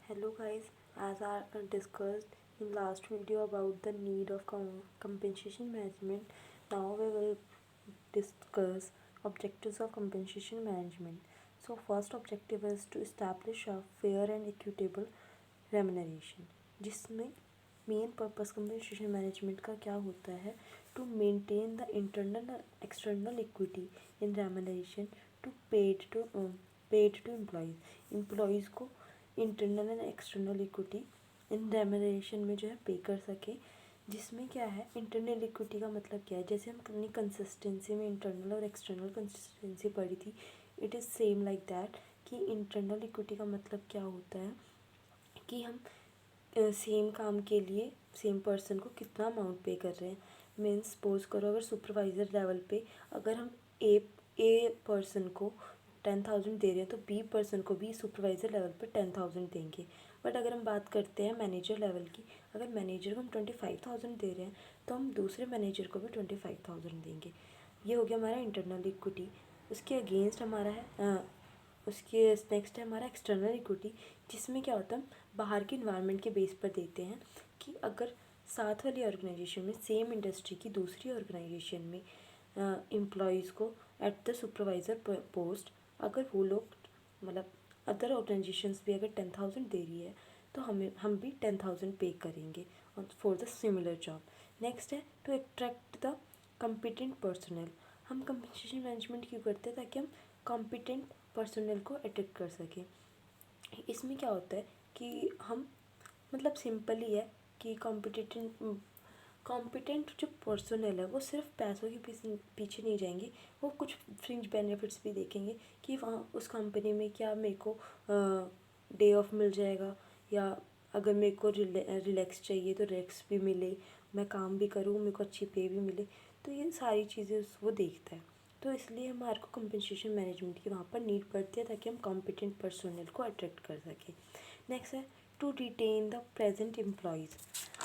Hello guys, as I discussed in last video about the need of compensation management, now we will discuss objectives of compensation management. So first objective is to establish a fair and equitable remuneration, जिसमें main purpose compensation management का क्या होता है, to maintain the internal and external equity in remuneration to paid to employees को internal and external equity in remuneration में जो है पे कर सके। जिसमें क्या है, इंटरनल इक्विटी का मतलब क्या है, जैसे हम अपनी कंसिस्टेंसी में इंटरनल और एक्सटर्नल कंसिस्टेंसी पढ़ी थी, it is same like that कि इंटरनल इक्विटी का मतलब क्या होता है कि हम सेम काम के लिए सेम पर्सन को कितना अमाउंट पे कर रहे हैं। मीन्स सपोज करो अगर सुपरवाइज़र लेवल पे अगर हम ए पर्सन को 10,000 दे रहे हैं तो बी पर्सन को भी सुपरवाइज़र लेवल पर 10,000 देंगे। बट अगर हम बात करते हैं मैनेजर लेवल की, अगर मैनेजर को हम 25,000 दे रहे हैं तो हम दूसरे मैनेजर को भी 25,000 देंगे। ये हो गया हमारा इंटरनल इक्विटी। उसके अगेंस्ट हमारा है उसके नेक्स्ट है हमारा एक्सटर्नल इक्विटी, जिसमें क्या होता है हम बाहर के इन्वायरमेंट के बेस पर देते हैं कि अगर साथ वाली ऑर्गेनाइजेशन में सेम इंडस्ट्री की दूसरी ऑर्गेनाइजेशन में एम्प्लॉयज़ को एट द सुपरवाइज़र पोस्ट अगर वो लोग मतलब अदर ऑर्गेनाइजेशंस भी अगर 10,000 दे रही है तो हम भी 10,000 पे करेंगे for the similar job. Next है to attract the competent personal. हम कंपनसेशन मैनेजमेंट क्यों करते हैं, ताकि हम कॉम्पिटेंट पर्सनल को अट्रैक्ट कर सकें। इसमें क्या होता है कि हम मतलब सिंपल ही है कि कॉम्पिटेंट जो पर्सनल है वो सिर्फ पैसों के पीछे नहीं जाएंगे, वो कुछ फ्रिंज बेनिफिट्स भी देखेंगे कि वहाँ उस कंपनी में क्या मेरे को डे ऑफ मिल जाएगा, या अगर मेरे को रिलैक्स चाहिए तो रिलैक्स भी मिले, मैं काम भी करूँ, मेरे को अच्छी पे भी मिले। तो ये सारी चीज़ें वो देखता है। तो इसलिए हमारे को कंपनसेशन मैनेजमेंट की वहाँ पर नीड पड़ती है ताकि हम कॉम्पिटेंट पर्सनल को अट्रैक्ट कर सकें। नेक्स्ट है to retain the present employees.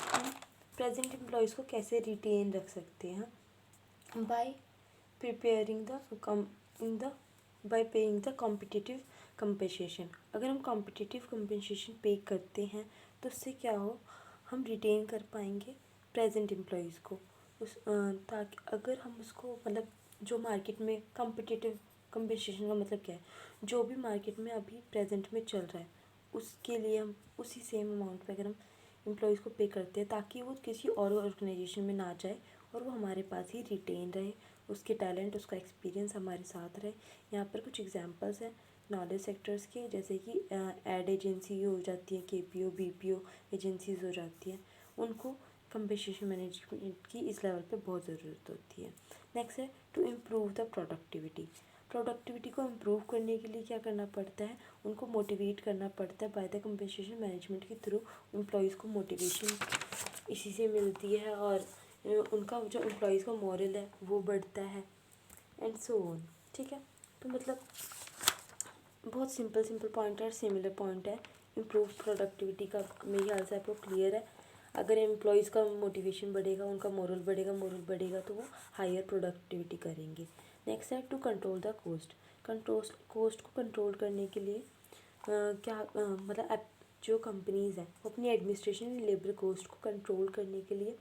हम प्रेजेंट एम्प्लॉयज़ को कैसे रिटेन रख सकते हैं, by preparing by paying the competitive compensation. अगर हम कॉम्पिटिटिव कंपनसेशन पे करते हैं तो उससे क्या हो, हम रिटेन कर पाएंगे प्रेजेंट एम्प्लॉयज़ को ताकि अगर हम उसको मतलब जो मार्केट में कॉम्पिटिटिव कंपनसेशन का मतलब क्या है, जो भी मार्केट में अभी प्रेजेंट में चल रहा है उसके लिए हम उसी सेम अमाउंट पे अगर हम एम्प्लॉयज़ को पे करते हैं ताकि वो किसी और ऑर्गेनाइजेशन में ना जाए और वो हमारे पास ही रिटेन रहे, उसके टैलेंट उसका एक्सपीरियंस हमारे साथ रहे। यहाँ पर कुछ एग्जांपल्स हैं नॉलेज सेक्टर्स के, जैसे कि एड एजेंसी हो जाती है, केपीओ बीपीओ एजेंसीज हो जाती हैं, उनको कंपनसेशन मैनेजमेंट की इस लेवल पे बहुत ज़रूरत होती है। नेक्स्ट है टू इम्प्रूव द प्रोडक्टिविटी को इम्प्रूव करने के लिए क्या करना पड़ता है, उनको मोटिवेट करना पड़ता है बाय द कंपनसेशन मैनेजमेंट के थ्रू। एम्प्लॉयज़ को मोटिवेशन इसी से मिलती है और उनका जो एम्प्लॉयज़ का मोरल है वो बढ़ता है एंड सो ऑन। ठीक है, तो मतलब बहुत सिंपल पॉइंट है, सिमिलर पॉइंट है। इम्प्रूव प्रोडक्टिविटी का मेरे ख्याल से आपको क्लियर है। अगर एम्प्लॉयज़ का मोटिवेशन बढ़ेगा, उनका मोरल बढ़ेगा तो वो हायर प्रोडक्टिविटी करेंगे। नेक्स्ट है टू कंट्रोल द कोस्ट को कंट्रोल करने के लिए मतलब जो कंपनीज़ हैं वो अपनी एडमिनिस्ट्रेशन लेबर कोस्ट को कंट्रोल करने के लिए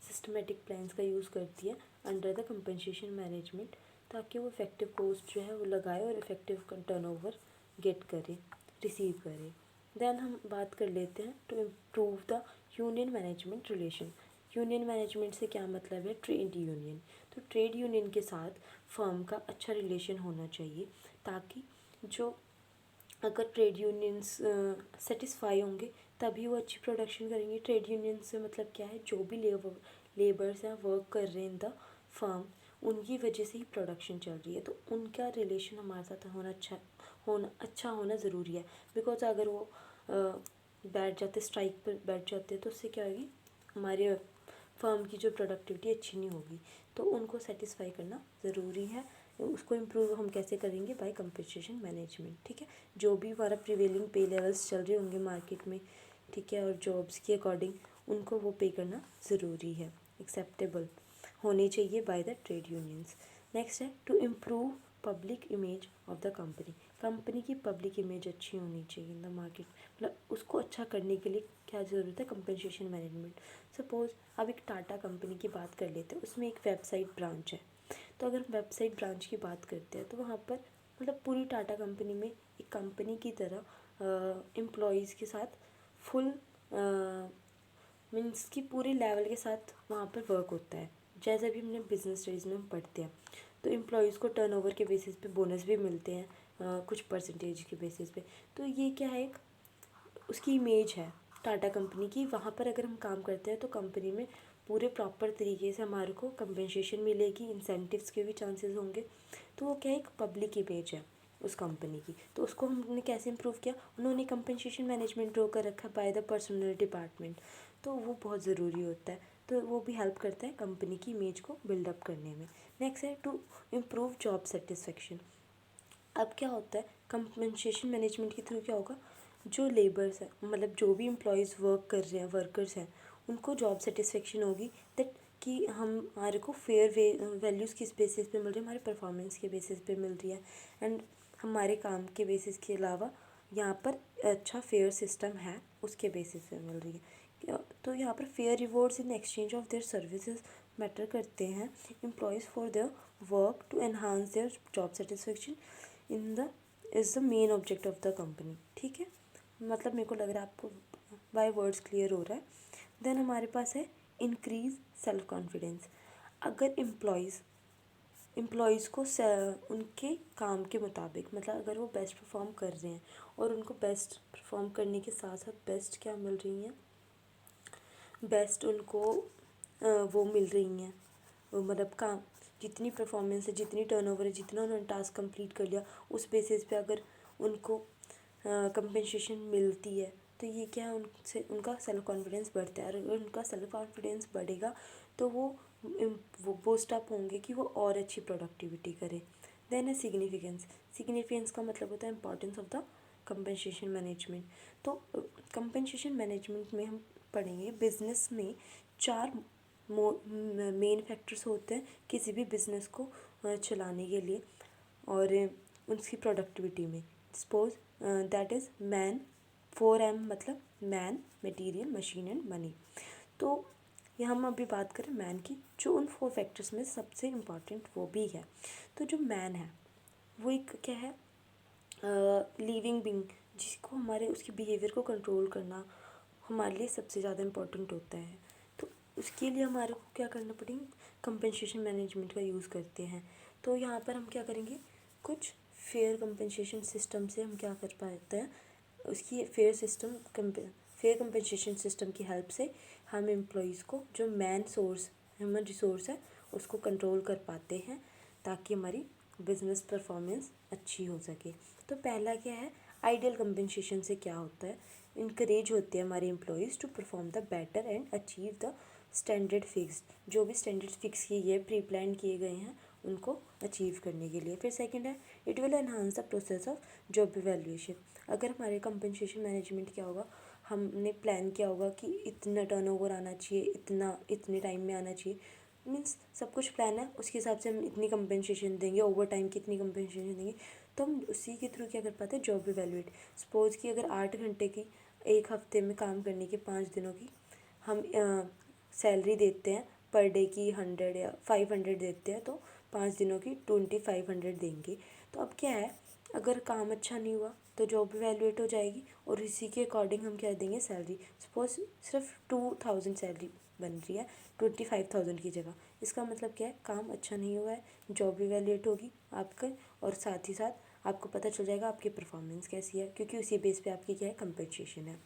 सिस्टमेटिक प्लान्स का यूज़ करती है अंडर द कंपनसेशन मैनेजमेंट, ताकि वो इफेक्टिव कोस्ट जो है वो लगाए और इफेक्टिव टर्नओवर गेट करे, रिसीव करे। देन हम बात कर लेते हैं to improve the union management relation. Union management से क्या मतलब है, ट्रेड यूनियन। तो ट्रेड यूनियन के साथ फर्म का अच्छा रिलेशन होना चाहिए ताकि जो अगर ट्रेड यूनियंस सेटिस्फाई होंगे तभी वो अच्छी प्रोडक्शन करेंगे। ट्रेड यूनियन से मतलब क्या है, जो भी लेबर्स हैं वर्क कर रहे हैं इन द फर्म, उनकी वजह से ही प्रोडक्शन चल रही है, तो उनका रिलेशन हमारे साथ अच्छा होना ज़रूरी है। बिकॉज अगर वो बैठ जाते स्ट्राइक पर बैठ जाते तो उससे क्या होगी, हमारे फर्म की जो प्रोडक्टिविटी अच्छी नहीं होगी। तो उनको सेटिस्फाई करना ज़रूरी है। उसको इम्प्रूव हम कैसे करेंगे, बाय कंपनसेशन मैनेजमेंट। ठीक है, जो भी हमारा प्रिवेलिंग पे लेवल्स चल रहे होंगे मार्केट में, ठीक है, और जॉब्स के अकॉर्डिंग उनको वो पे करना ज़रूरी है, एक्सेप्टेबल होनी चाहिए by the trade unions. Next है to improve public image of the company. Company की पब्लिक इमेज अच्छी होनी चाहिए इन द मार्केट, मतलब उसको अच्छा करने के लिए क्या ज़रूरत है, कंपनसेशन मैनेजमेंट। सपोज़ अब एक टाटा कंपनी की बात कर लेते हैं, उसमें एक वेबसाइट ब्रांच है। तो अगर वेबसाइट ब्रांच की बात करते हैं तो वहाँ पर मतलब पूरी टाटा कंपनी में एक कंपनी की तरह एम्प्लॉयज़ के साथ फुल मीन्स कि पूरे लेवल के साथ वहाँ पर वर्क होता है। जैसे भी हमने बिजनेस स्टडीज़ में हम पढ़ते हैं, तो एम्प्लॉयज़ को टर्नओवर के बेसिस पे बोनस भी मिलते हैं, कुछ परसेंटेज के बेसिस पे। तो ये क्या है, एक उसकी इमेज है टाटा कंपनी की। वहाँ पर अगर हम काम करते हैं तो कंपनी में पूरे प्रॉपर तरीके से हमारे को कंपनसेशन मिलेगी, इंसेंटिव्स के भी चांसेस होंगे। तो वो क्या है, एक पब्लिक इमेज है उस कंपनी की। तो उसको हमने कैसे इम्प्रूव किया, उन्होंने कंपनसेशन मैनेजमेंट रो कर रखा बाय द पर्सनल डिपार्टमेंट। तो वो बहुत ज़रूरी होता है, तो वो भी हेल्प करता है कंपनी की इमेज को बिल्डअप करने में। नेक्स्ट है टू इम्प्रूव जॉब सेटिस्फेक्शन। अब क्या होता है, कंपनसेशन मैनेजमेंट के थ्रू क्या होगा, जो लेबर्स है मतलब जो भी एम्प्लॉयज़ वर्क कर रहे हैं, वर्कर्स हैं, उनको जॉब सेटिस्फेक्शन होगी दैट कि हमारे को फेयर वैल्यूज़ किस बेसिस पे मिल रही है, हमारे परफॉर्मेंस के बेसिस पे मिल रही है, एंड हमारे काम के बेसिस के अलावा यहाँ पर अच्छा फेयर सिस्टम है उसके बेसिस पे मिल रही है। तो यहाँ पर fair rewards in exchange of their services matter करते हैं employees for their work to enhance their job satisfaction in the is the main object of the company. ठीक है, मतलब मेरे को लग रहा है आपको बाय वर्ड्स क्लियर हो रहा है। देन हमारे पास है इंक्रीज सेल्फ कॉन्फिडेंस। अगर एम्प्लॉयज़ को उनके काम के मुताबिक, मतलब अगर वो बेस्ट परफॉर्म कर रहे हैं और उनको बेस्ट परफॉर्म करने के साथ साथ बेस्ट क्या मिल रही हैं, बेस्ट उनको वो मिल रही हैं, मतलब काम जितनी परफॉर्मेंस है, जितनी टर्नओवर है, जितना उन्होंने टास्क कंप्लीट कर लिया, उस बेसिस पे अगर उनको कंपनसेशन मिलती है तो ये क्या है, उनसे उनका सेल्फ कॉन्फिडेंस बढ़ता है। और अगर उनका सेल्फ कॉन्फिडेंस बढ़ेगा तो वो बूस्ट अप होंगे कि वो और अच्छी प्रोडक्टिविटी करें। देन है सिग्निफिकेंस। सिग्निफिकेंस का मतलब होता है importance of the compensation management. तो कंपनसेशन मैनेजमेंट में हम पढ़ेंगे बिजनेस में 4 मेन फैक्टर्स होते हैं किसी भी बिज़नेस को चलाने के लिए और उसकी प्रोडक्टिविटी में। Suppose that is man, 4M मतलब man, material, machine and money. तो यहाँ हम अभी बात करें मैन की, जो उन 4 फैक्टर्स में सबसे इम्पॉर्टेंट वो भी है। तो जो मैन है वो एक क्या है, लिविंग बीइंग, जिसको हमारे उसके बिहेवियर को कंट्रोल करना हमारे लिए सबसे ज़्यादा इम्पोर्टेंट होता है। तो उसके लिए हमारे को क्या करना पड़ेगा, कंपनसेशन मैनेजमेंट का यूज़ करते हैं। तो यहाँ पर हम क्या करेंगे, कुछ फेयर कंपनसेशन सिस्टम से हम क्या कर पाते हैं, उसकी फेयर कंपनसेशन सिस्टम की हेल्प से हम एम्प्लॉयज़ को जो मैन सोर्स ह्यूमन रिसोर्स है उसको कंट्रोल कर पाते हैं ताकि हमारी बिजनेस परफॉर्मेंस अच्छी हो सके। तो पहला क्या है, आइडियल कंपनसेशन से क्या होता है, इनकरेज होते हैं हमारे employees to perform the better and achieve the standard fixed, जो भी स्टैंडर्ड फिक्स किए गए प्री प्लान किए गए हैं उनको अचीव करने के लिए। फिर सेकंड है, it will enhance the process of job evaluation. अगर हमारे कंपनसेशन मैनेजमेंट क्या होगा, हमने प्लान किया होगा कि इतना टर्नओवर आना चाहिए, इतने टाइम में आना चाहिए, मीन्स सब कुछ प्लान है, उसके हिसाब से हम इतनी कंपनसेशन देंगे, ओवर टाइम की इतनी कंपनसेशन देंगे। तो हम उसी के थ्रू क्या कर पाते हैं, जॉब इवैल्यूएट। सपोज़ कि अगर 8 घंटे की एक हफ्ते में काम करने की 5 दिनों की हम सैलरी देते हैं, पर डे की 100 या 500 देते हैं, तो 5 दिनों की 2500 देंगे। तो अब क्या है, अगर काम अच्छा नहीं हुआ तो जॉब इवैल्यूएट हो जाएगी और इसी के अकॉर्डिंग हम क्या देंगे, सैलरी। सपोज सिर्फ 2000 सैलरी बन रही है 25,000 की जगह, इसका मतलब क्या है, काम अच्छा नहीं हुआ है, जॉब इवैल्यूएट होगी आपका, और साथ ही साथ आपको पता चल जाएगा आपकी परफॉर्मेंस कैसी है, क्योंकि उसी बेस पे आपकी क्या है, कंपनसेशन है।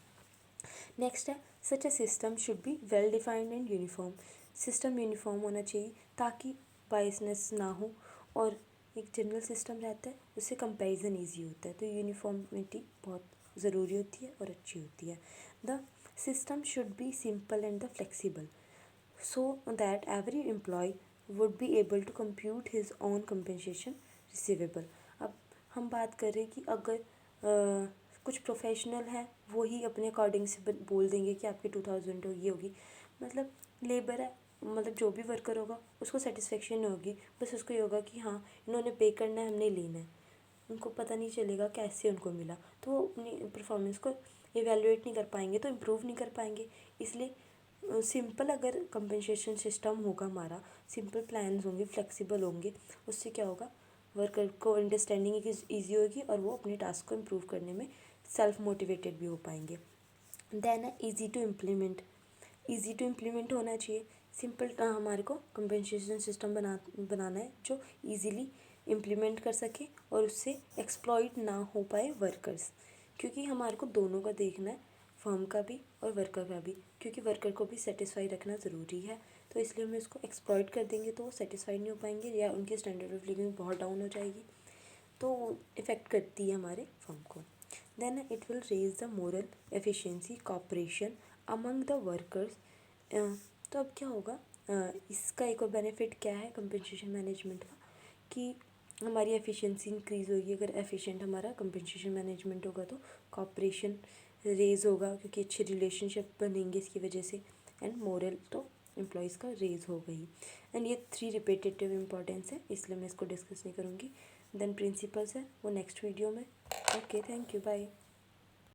नेक्स्ट है, such a system should be well defined and uniform. System uniform होना चाहिए ताकि बायसनेस ना हो, और एक जनरल सिस्टम रहता है उससे कंपैरिजन ईजी होता है। तो यूनिफॉर्मिटी बहुत ज़रूरी होती है और अच्छी होती है। The system should B simple and the flexible so that every employee would be able to compute his own compensation receivable। अब हम बात करें कि अगर कुछ प्रोफेशनल है वो ही अपने अकॉर्डिंग से बोल देंगे कि आपकी 2000 होगी, मतलब लेबर है, मतलब जो भी वर्कर होगा उसको सेटिस्फेक्शन होगी, बस उसको ये होगा कि हाँ इन्होंने पे करना है, हमने लेना है। उनको पता नहीं चलेगा कैसे उनको मिला, तो वो अपनी परफॉर्मेंस को इवेलुएट नहीं कर पाएंगे, तो इम्प्रूव नहीं कर पाएंगे। इसलिए सिंपल अगर कंपनसेशन सिस्टम होगा हमारा, सिंपल प्लान्स होंगे, फ्लेक्सिबल होंगे, उससे क्या होगा, वर्कर को अंडरस्टैंडिंग ईजी होगी और वो अपने टास्क को इम्प्रूव करने में सेल्फ मोटिवेटेड भी हो पाएंगे। देन है easy to implement. Easy to implement होना चाहिए। सिंपल हमारे को कंपनसेशन सिस्टम बनाना है जो ईजीली इम्प्लीमेंट कर सके और उससे एक्सप्लॉइट ना हो पाए वर्कर्स, क्योंकि हमारे को दोनों का देखना है, फर्म का भी और वर्कर का भी, क्योंकि वर्कर को भी सेटिस्फाई रखना ज़रूरी है। तो इसलिए हम इसको एक्सप्लॉइट कर देंगे तो वो सेटिस्फाइड नहीं हो पाएंगे या उनकी स्टैंडर्ड ऑफ लिविंग बहुत डाउन हो जाएगी, तो इफ़ेक्ट करती है हमारे फर्म को। Then it will raise the moral efficiency cooperation among the workers. तो अब क्या होगा, इसका एक और बेनिफिट क्या है कंपनसेशन मैनेजमेंट का, कि हमारी एफिशिएंसी इंक्रीज़ होगी। अगर एफिशिएंट हमारा कंपनसेशन मैनेजमेंट होगा तो कॉपरेशन रेज होगा, क्योंकि अच्छी रिलेशनशिप बनेंगे इसकी वजह से, एंड मोरल तो एम्प्लॉयज़ का रेज हो गई। एंड ये 3 रिपीटेटिव इंपॉर्टेंस है, इसलिए मैं इसको डिस्कस नहीं करूँगी। देन प्रिंसिपल्स है वो नेक्स्ट वीडियो में। Okay, thank you, bye.